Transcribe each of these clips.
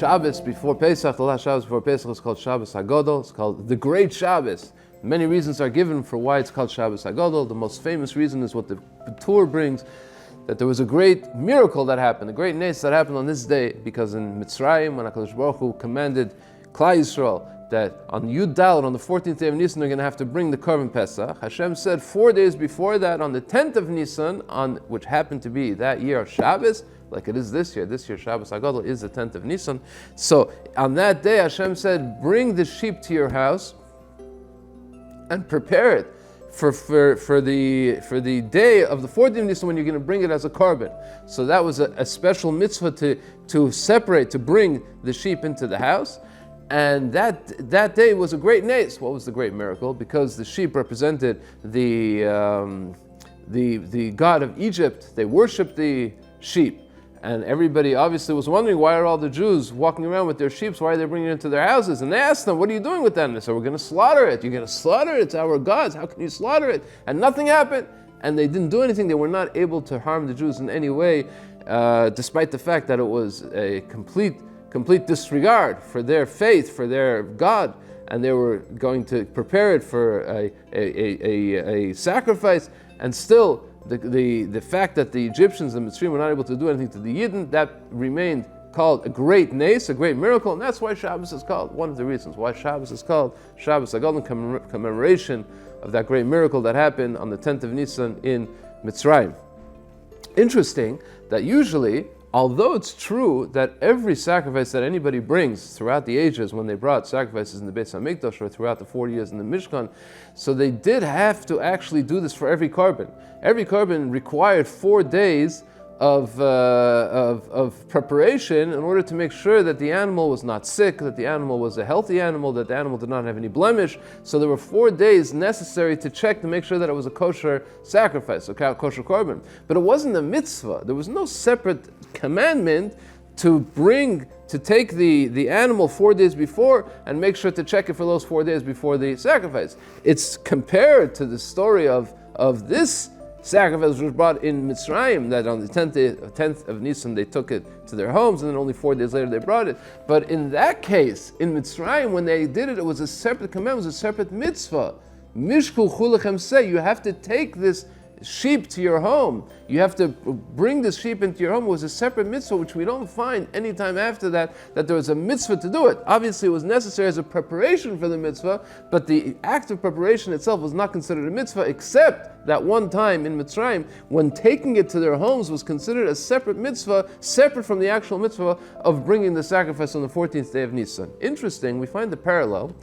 Shabbos before Pesach, the last Shabbos before Pesach is called Shabbos HaGodol. It's called the Great Shabbos. Many reasons are given for why it's called Shabbos HaGodol. The most famous reason is what the Torah brings, that there was a great miracle that happened, a great nes that happened on this day, because in Mitzrayim, when HaKadosh Baruch Hu commanded Klal Yisrael that on Yud Daled, on the 14th day of Nisan, they're going to have to bring the Korban Pesach. Hashem said 4 days before that, on the 10th of Nisan, which happened to be that year Shabbos, like it is this year Shabbos HaGadol is the 10th of Nisan. So on that day, Hashem said, bring the sheep to your house and prepare it for the day of the 14th of Nisan when you're going to bring it as a korban. So that was a special mitzvah to separate, to bring the sheep into the house. And that day was a great nes. What was the great miracle? Because the sheep represented the god of Egypt. They worshipped the sheep. And everybody obviously was wondering, why are all the Jews walking around with their sheep? Why are they bringing it into their houses? And they asked them, what are you doing with that? And they said, we're going to slaughter it. You're going to slaughter it? It's our gods. How can you slaughter it? And nothing happened. And they didn't do anything. They were not able to harm the Jews in any way, despite the fact that it was a complete disregard for their faith, for their God. And they were going to prepare it for a sacrifice. And still, the fact that the Egyptians and Mitzrayim were not able to do anything to the Yidden, that remained called a great nes, a great miracle, and that's why Shabbos is called, one of the reasons why Shabbos is called Shabbos HaGadol, in commemoration of that great miracle that happened on the 10th of Nisan in Mitzrayim. Interesting that usually, although it's true that every sacrifice that anybody brings throughout the ages, when they brought sacrifices in the Beis HaMikdash or throughout the 40 years in the Mishkan, so they did have to actually do this for every korban. Every korban required 4 days of preparation in order to make sure that the animal was not sick, that the animal was a healthy animal, that the animal did not have any blemish. So there were 4 days necessary to check to make sure that it was a kosher sacrifice, a kosher korban. But it wasn't a mitzvah. There was no separate commandment to take the animal 4 days before and make sure to check it for those 4 days before the sacrifice. It's compared to the story of this sacrifice was brought in Mitzrayim, that on the 10th of Nisan they took it to their homes, and then only 4 days later they brought it. But in that case, in Mitzrayim, when they did it, it was a separate command, it was a separate mitzvah. Mishku chulechem say, you have to take this sheep to your home. You have to bring the sheep into your home. It was a separate mitzvah, which we don't find any time after that there was a mitzvah to do it. Obviously, it was necessary as a preparation for the mitzvah, but the act of preparation itself was not considered a mitzvah, except that one time in Mitzrayim, when taking it to their homes was considered a separate mitzvah, separate from the actual mitzvah of bringing the sacrifice on the 14th day of Nisan. Interesting, we find the parallel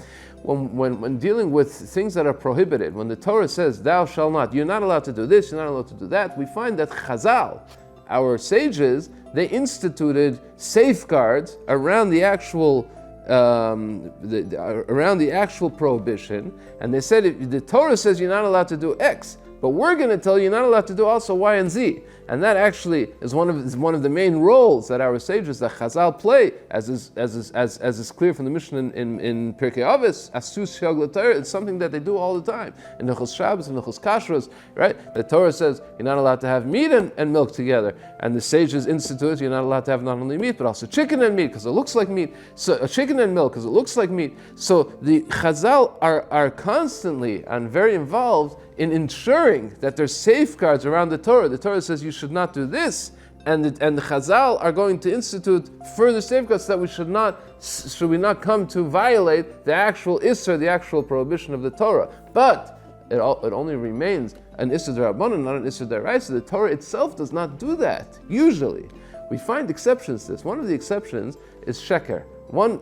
when dealing with things that are prohibited. When the Torah says, thou shalt not, you're not allowed to do this, you're not allowed to do that, we find that Chazal, our sages, they instituted safeguards around the actual prohibition, and they said, the Torah says you're not allowed to do X, but we're going to tell you you're not allowed to do also Y and Z. And that actually is one of the main roles that our sages, that Chazal play, as is clear from the Mishnah in Pirkei Avos, Asus Shel Torah. It's something that they do all the time. In Nechos Shabbos, in Nechos Kashrus, right? The Torah says you're not allowed to have meat and milk together. And the sages institute you're not allowed to have not only meat, but also chicken and meat, because it looks like meat. So chicken and milk, because it looks like meat. So the Chazal are constantly and very involved in ensuring that there's safeguards around the Torah. The Torah says you should not do this, and the Chazal are going to institute further safeguards that we should we not come to violate the actual Isser, the actual prohibition of the Torah. But it only remains an Isser D'Rabbanan, not an Isser D'Oraisa. The Torah itself does not do that, usually. We find exceptions to this. One of the exceptions is sheker. One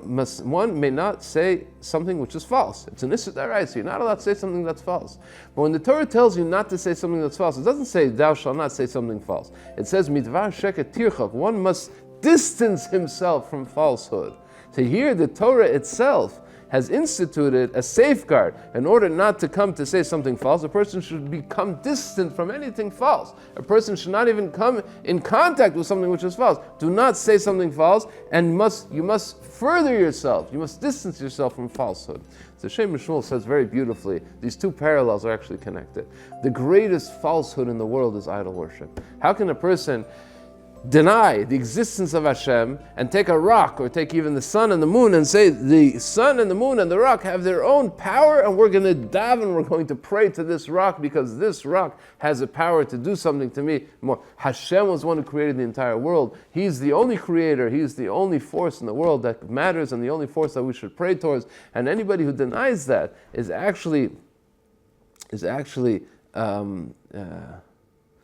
may not say something which is false. It's an Isser D'Oraisa. You're not allowed to say something that's false. But when the Torah tells you not to say something that's false, it doesn't say thou shalt not say something false. It says midvar sheker tirchak. One must distance himself from falsehood. So here the Torah itself has instituted a safeguard. In order not to come to say something false, a person should become distant from anything false. A person should not even come in contact with something which is false. Do not say something false, and you must further yourself. You must distance yourself from falsehood. So Shem Shmuel says very beautifully, these two parallels are actually connected. The greatest falsehood in the world is idol worship. How can a person deny the existence of Hashem and take a rock or take even the sun and the moon and say the sun and the moon and the rock have their own power and we're going to daven, we're going to pray to this rock because this rock has the power to do something to me more. Hashem was one who created the entire world. He's the only creator. He's the only force in the world that matters and the only force that we should pray towards. And anybody who denies that is actually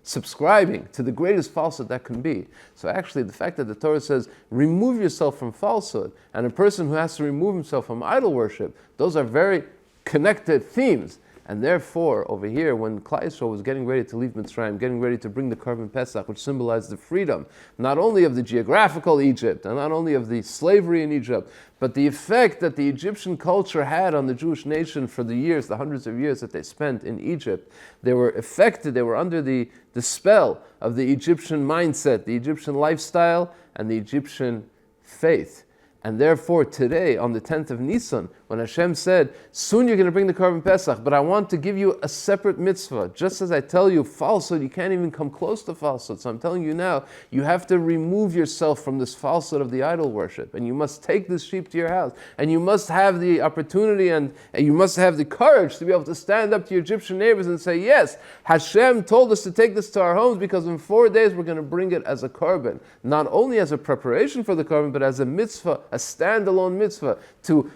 subscribing to the greatest falsehood that can be. So actually the fact that the Torah says remove yourself from falsehood and a person who has to remove himself from idol worship, those are very connected themes. And therefore, over here, when Klal Yisrael was getting ready to leave Mitzrayim, getting ready to bring the Korban Pesach, which symbolized the freedom, not only of the geographical Egypt, and not only of the slavery in Egypt, but the effect that the Egyptian culture had on the Jewish nation for the years, the hundreds of years that they spent in Egypt, they were affected, they were under the spell of the Egyptian mindset, the Egyptian lifestyle, and the Egyptian faith. And therefore today, on the 10th of Nisan, when Hashem said, soon you're going to bring the Korban Pesach, but I want to give you a separate mitzvah. Just as I tell you falsehood, you can't even come close to falsehood. So I'm telling you now, you have to remove yourself from this falsehood of the idol worship. And you must take this sheep to your house. And you must have the opportunity and you must have the courage to be able to stand up to your Egyptian neighbors and say, yes, Hashem told us to take this to our homes because in 4 days we're going to bring it as a korban. Not only as a preparation for the korban, but as a mitzvah, a standalone mitzvah, to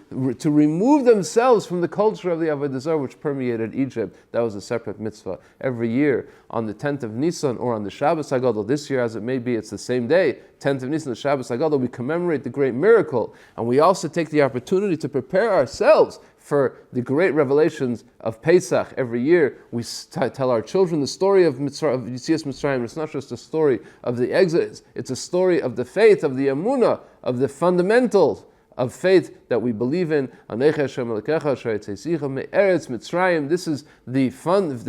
remove themselves from the culture of the Avodah Zarah which permeated Egypt. That was a separate mitzvah. Every year on the 10th of Nisan or on the Shabbos HaGadol, this year as it may be, it's the same day, 10th of Nisan, the Shabbos HaGadol, we commemorate the great miracle. And we also take the opportunity to prepare ourselves for the great revelations of Pesach. Every year we tell our children the story of Yetzias Mitzrayim. It's not just a story of the Exodus, it's a story of the faith, of the Emunah, of the fundamentals of faith that we believe in. This is the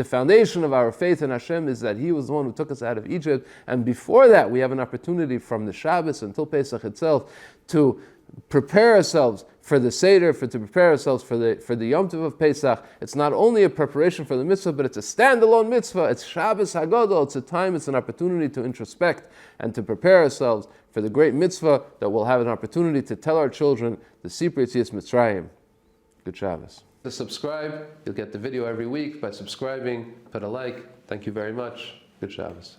foundation of our faith in Hashem, is that He was the one who took us out of Egypt. And before that, we have an opportunity from the Shabbos until Pesach itself to prepare ourselves for the Seder, to prepare ourselves for the Yom Tov of Pesach. It's not only a preparation for the mitzvah, but it's a standalone mitzvah. It's Shabbos HaGadol. It's a time, it's an opportunity to introspect and to prepare ourselves for the great mitzvah that we'll have an opportunity to tell our children the Sipur Yetzias Mitzrayim. Good Shabbos. To subscribe, you'll get the video every week by subscribing. Put a like. Thank you very much. Good Shabbos.